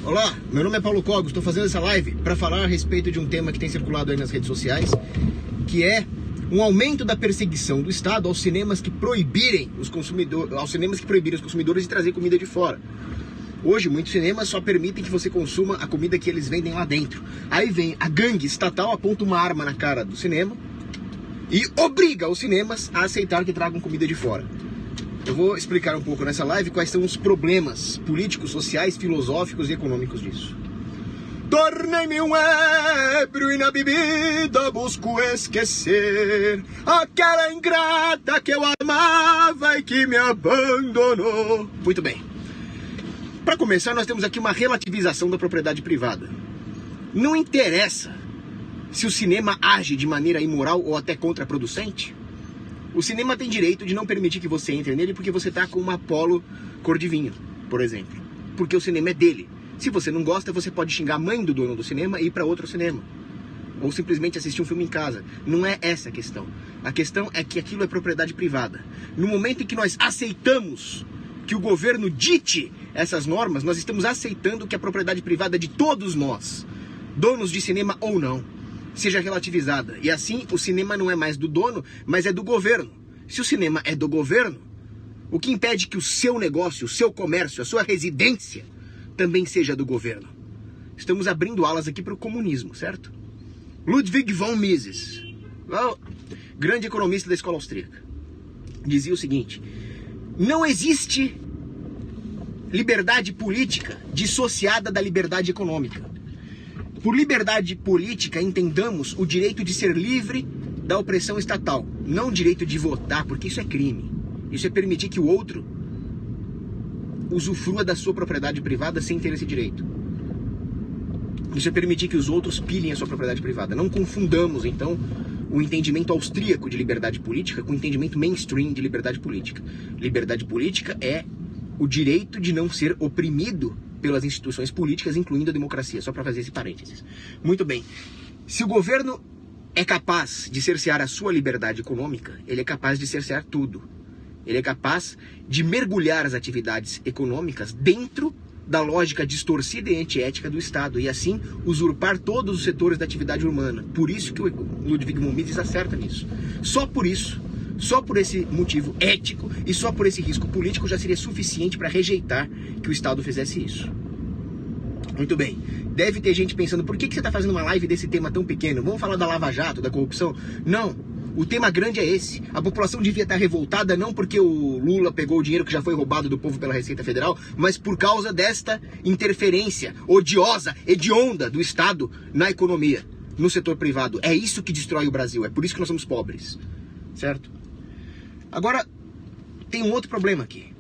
Olá, meu nome é Paulo Cogos, estou fazendo essa live para falar a respeito de um tema que tem circulado aí nas redes sociais, que é um aumento da perseguição do Estado aos cinemas que proibirem os consumidores de trazer comida de fora. Hoje, muitos cinemas só permitem que você consuma a comida que eles vendem lá dentro. Aí vem a gangue estatal, aponta uma arma na cara do cinema e obriga os cinemas a aceitar que tragam comida de fora. Eu vou explicar um pouco nessa live quais são os problemas políticos, sociais, filosóficos e econômicos disso. Tornei-me um ébrio e na bebida busco esquecer aquela ingrata que eu amava e que me abandonou. Muito bem. Para começar, nós temos aqui uma relativização da propriedade privada. Não interessa se o cinema age de maneira imoral ou até contraproducente. O cinema tem direito de não permitir que você entre nele porque você está com uma Polo cor de vinho, por exemplo. Porque o cinema é dele. Se você não gosta, você pode xingar a mãe do dono do cinema e ir para outro cinema. Ou simplesmente assistir um filme em casa. Não é essa a questão. A questão é que aquilo é propriedade privada. No momento em que nós aceitamos que o governo dite essas normas, nós estamos aceitando que a propriedade privada de todos nós, donos de cinema ou não, seja relativizada. E assim, o cinema não é mais do dono, mas é do governo. Se o cinema é do governo, o que impede que o seu negócio, o seu comércio, a sua residência também seja do governo? Estamos abrindo alas aqui para o comunismo, certo? Ludwig von Mises, grande economista da escola austríaca, dizia o seguinte: não existe liberdade política dissociada da liberdade econômica. Por liberdade política, entendamos o direito de ser livre da opressão estatal, não o direito de votar, porque isso é crime. Isso é permitir que o outro usufrua da sua propriedade privada sem ter esse direito. Isso é permitir que os outros pilhem a sua propriedade privada. Não confundamos, então, o entendimento austríaco de liberdade política com o entendimento mainstream de liberdade política. Liberdade política é o direito de não ser oprimido pelas instituições políticas, incluindo a democracia, só para fazer esse parênteses. Muito bem, se o governo é capaz de cercear a sua liberdade econômica, ele é capaz de cercear tudo. Ele é capaz de mergulhar as atividades econômicas dentro da lógica distorcida e antiética do Estado, e assim usurpar todos os setores da atividade humana. Por isso que o Ludwig von Mises acerta nisso. Só por isso, só por esse motivo ético e só por esse risco político já seria suficiente para rejeitar que o Estado fizesse isso. Muito bem. Deve ter gente pensando, por que você está fazendo uma live desse tema tão pequeno? Vamos falar da Lava Jato, da corrupção? Não. O tema grande é esse. A população devia estar revoltada não porque o Lula pegou o dinheiro que já foi roubado do povo pela Receita Federal, mas por causa desta interferência odiosa, hedionda do Estado na economia, no setor privado. É isso que destrói o Brasil. É por isso que nós somos pobres. Certo? Agora, tem um outro problema aqui.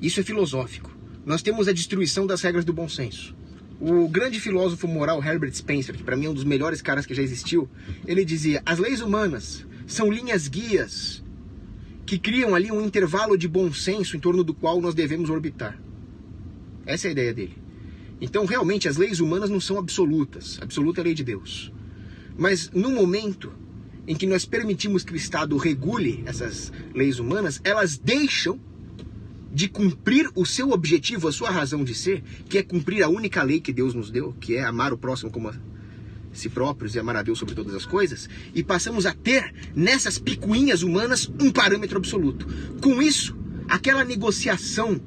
Isso é filosófico. Nós temos a destruição das regras do bom senso. O grande filósofo moral Herbert Spencer, que para mim é um dos melhores caras que já existiu, ele dizia: as leis humanas são linhas guias que criam ali um intervalo de bom senso em torno do qual nós devemos orbitar. Essa é a ideia dele. Então, realmente, as leis humanas não são absolutas. Absoluta é a lei de Deus. Mas, no momento em que nós permitimos que o Estado regule essas leis humanas, elas deixam de cumprir o seu objetivo, a sua razão de ser, que é cumprir a única lei que Deus nos deu, que é amar o próximo como a si próprios e amar a Deus sobre todas as coisas, e passamos a ter nessas picuinhas humanas um parâmetro absoluto. Com isso, aquela negociação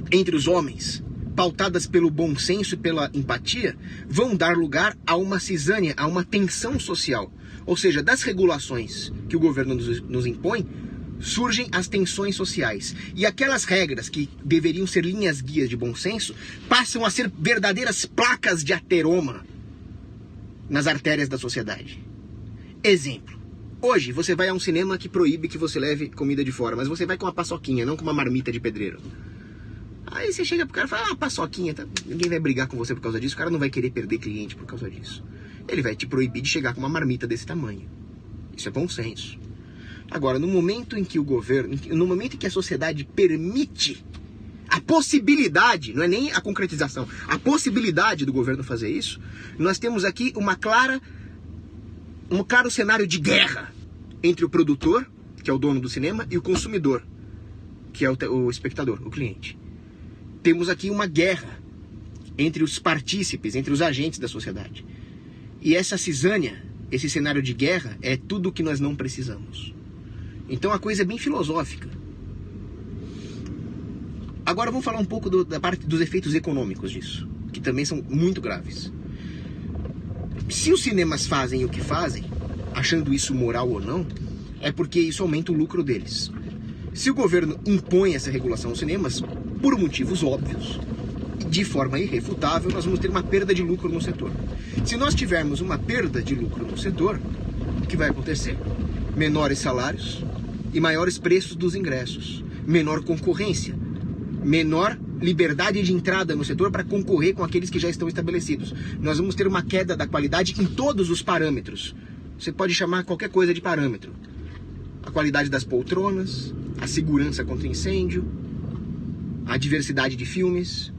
entre os homens, pautadas pelo bom senso e pela empatia, vão dar lugar a uma cisânia, a uma tensão social. Ou seja, das regulações que o governo nos impõe, surgem as tensões sociais. E aquelas regras que deveriam ser linhas guias de bom senso, passam a ser verdadeiras placas de ateroma nas artérias da sociedade. Exemplo. Hoje, você vai a um cinema que proíbe que você leve comida de fora, mas você vai com uma paçoquinha, não com uma marmita de pedreiro. Aí você chega pro cara e fala: paçoquinha, tá? Ninguém vai brigar com você por causa disso, o cara não vai querer perder cliente por causa disso. Ele vai te proibir de chegar com uma marmita desse tamanho. Isso é bom senso. Agora, no momento em que o governo, no momento em que a sociedade permite a possibilidade, não é nem a concretização, a possibilidade do governo fazer isso, nós temos aqui um claro cenário de guerra entre o produtor, que é o dono do cinema, e o consumidor, que é o espectador, o cliente. temos aqui uma guerra entre os partícipes, entre os agentes da sociedade. E essa cisânia, esse cenário de guerra, é tudo o que nós não precisamos. Então a coisa é bem filosófica. Agora vamos falar um pouco da parte dos efeitos econômicos disso, que também são muito graves. Se os cinemas fazem o que fazem, achando isso moral ou não, é porque isso aumenta o lucro deles. Se o governo impõe essa regulação aos cinemas, por motivos óbvios, de forma irrefutável, nós vamos ter uma perda de lucro no setor. Se nós tivermos uma perda de lucro no setor, o que vai acontecer? Menores salários e maiores preços dos ingressos, menor concorrência, menor liberdade de entrada no setor para concorrer com aqueles que já estão estabelecidos. Nós vamos ter uma queda da qualidade em todos os parâmetros. Você pode chamar qualquer coisa de parâmetro. A qualidade das poltronas, a segurança contra incêndio, a diversidade de filmes.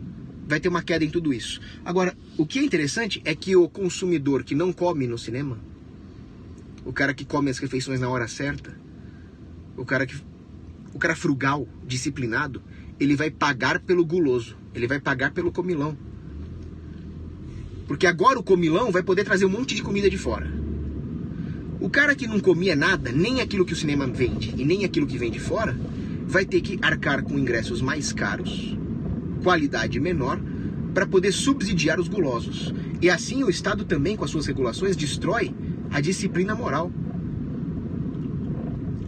Vai ter uma queda em tudo isso. Agora, o que é interessante é que o consumidor que não come no cinema, o cara que come as refeições na hora certa, o cara frugal, disciplinado, ele vai pagar pelo guloso, ele vai pagar pelo comilão. Porque agora o comilão vai poder trazer um monte de comida de fora. O cara que não comia nada, nem aquilo que o cinema vende e nem aquilo que vem de fora, vai ter que arcar com ingressos mais caros, qualidade menor, para poder subsidiar os gulosos. E assim o Estado também, com as suas regulações, destrói a disciplina moral.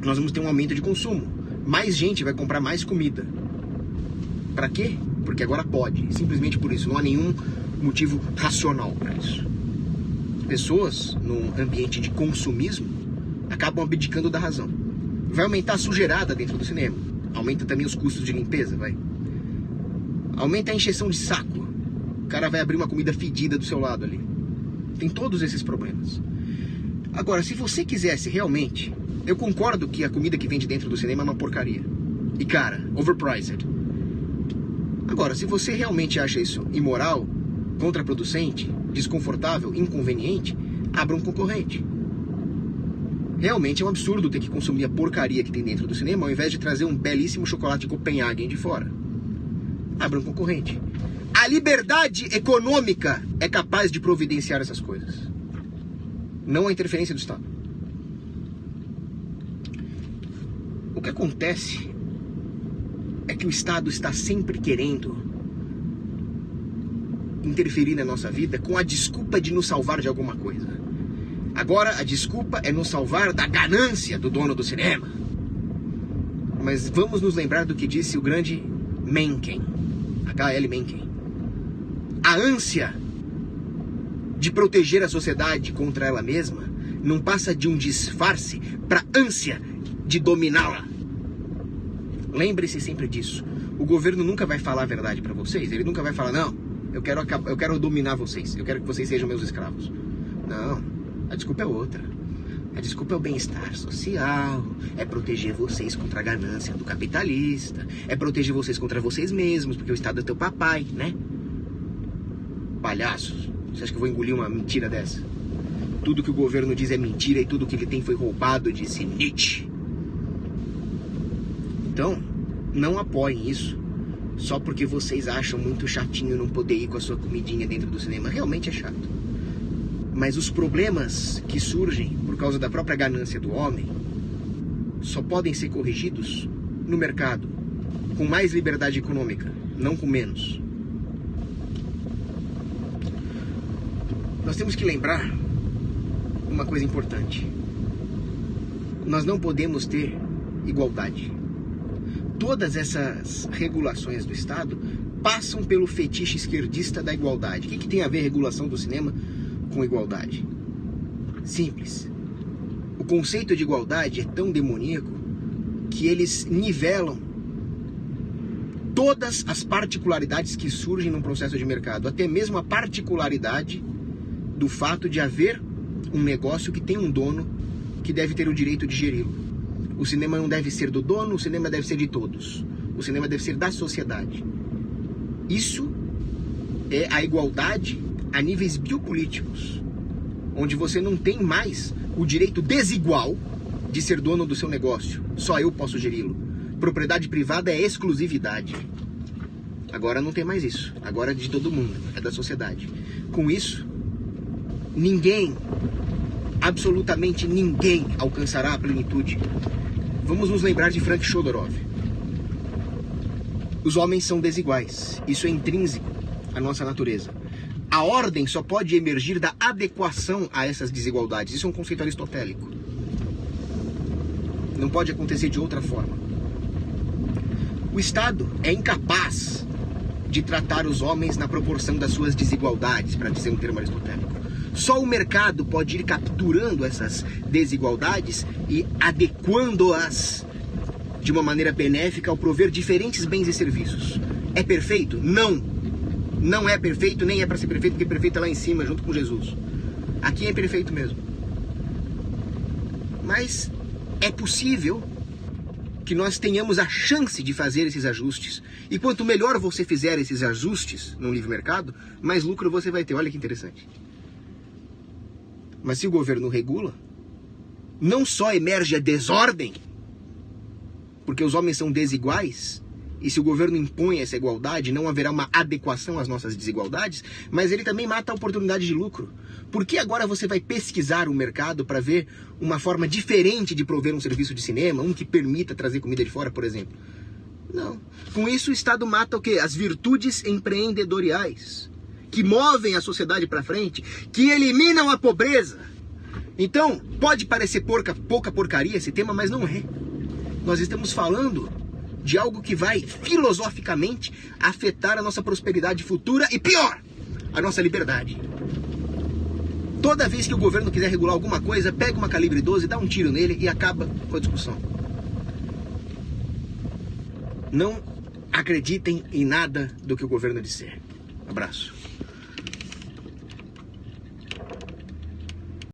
Nós vamos ter um aumento de consumo. Mais gente vai comprar mais comida. Para quê? Porque agora pode. Simplesmente por isso. Não há nenhum motivo racional para isso. Pessoas, num ambiente de consumismo, acabam abdicando da razão. Vai aumentar a sujeirada dentro do cinema. Aumenta também os custos de limpeza, vai. Aumenta a encheção de saco. O cara vai abrir uma comida fedida do seu lado ali. Tem todos esses problemas. Agora, se você quisesse realmente... Eu concordo que a comida que vende dentro do cinema é uma porcaria. E cara, overpriced. Agora, se você realmente acha isso imoral, contraproducente, desconfortável, inconveniente, abra um concorrente. Realmente é um absurdo ter que consumir a porcaria que tem dentro do cinema ao invés de trazer um belíssimo chocolate de Copenhagen de fora. Abra um concorrente. A liberdade econômica é capaz de providenciar essas coisas. Não a interferência do Estado. O que acontece é que o Estado está sempre querendo interferir na nossa vida com a desculpa de nos salvar de alguma coisa. Agora a desculpa é nos salvar da ganância do dono do cinema. Mas vamos nos lembrar do que disse o grande Mencken, H.L. Mencken. A ânsia de proteger a sociedade contra ela mesma não passa de um disfarce para ânsia de dominá-la. Lembre-se sempre disso. O governo nunca vai falar a verdade para vocês. Ele nunca vai falar, não, eu quero dominar vocês. Eu quero que vocês sejam meus escravos. Não, a desculpa é outra. A desculpa é o bem-estar social. É proteger vocês contra a ganância do capitalista. É proteger vocês contra vocês mesmos, porque o Estado é teu papai, né? Palhaços. Você acha que eu vou engolir uma mentira dessa? Tudo que o governo diz é mentira e tudo que ele tem foi roubado, disse Nietzsche. Então, não apoiem isso só porque vocês acham muito chatinho não poder ir com a sua comidinha dentro do cinema. Realmente é chato. Mas os problemas que surgem por causa da própria ganância do homem só podem ser corrigidos no mercado, com mais liberdade econômica, não com menos. Nós temos que lembrar uma coisa importante. Nós não podemos ter igualdade. Todas essas regulações do Estado passam pelo fetiche esquerdista da igualdade. O que tem a ver a regulação do cinema com igualdade? Simples. O conceito de igualdade é tão demoníaco que eles nivelam todas as particularidades que surgem num processo de mercado, até mesmo a particularidade do fato de haver um negócio que tem um dono que deve ter o direito de geri-lo. O cinema não deve ser do dono, o cinema deve ser de todos. O cinema deve ser da sociedade. Isso é a igualdade a níveis biopolíticos, onde você não tem mais o direito desigual de ser dono do seu negócio. Só eu posso geri-lo. Propriedade privada é exclusividade. Agora não tem mais isso. Agora é de todo mundo, é da sociedade. Com isso, ninguém, absolutamente ninguém, alcançará a plenitude. Vamos nos lembrar de Frank Chodorov. Os homens são desiguais. Isso é intrínseco à nossa natureza. A ordem só pode emergir da adequação a essas desigualdades. Isso é um conceito aristotélico. Não pode acontecer de outra forma. O Estado é incapaz de tratar os homens na proporção das suas desigualdades, para dizer um termo aristotélico. Só o mercado pode ir capturando essas desigualdades e adequando-as de uma maneira benéfica ao prover diferentes bens e serviços. É perfeito? Não. Não é perfeito, nem é para ser perfeito, porque perfeito é lá em cima, junto com Jesus. Aqui é perfeito mesmo. Mas é possível que nós tenhamos a chance de fazer esses ajustes. E quanto melhor você fizer esses ajustes no livre mercado, mais lucro você vai ter. Olha que interessante. Mas se o governo regula, não só emerge a desordem, porque os homens são desiguais, e se o governo impõe essa igualdade, não haverá uma adequação às nossas desigualdades, mas ele também mata a oportunidade de lucro. Por que agora você vai pesquisar o mercado para ver uma forma diferente de prover um serviço de cinema, um que permita trazer comida de fora, por exemplo? Não. Com isso o Estado mata o quê? As virtudes empreendedoriais, que movem a sociedade para frente, que eliminam a pobreza. Então, pode parecer pouca porcaria esse tema, mas não é. Nós estamos falando de algo que vai filosoficamente afetar a nossa prosperidade futura e, pior, a nossa liberdade. Toda vez que o governo quiser regular alguma coisa, pega uma calibre 12, dá um tiro nele e acaba com a discussão. Não acreditem em nada do que o governo disser. Abraço.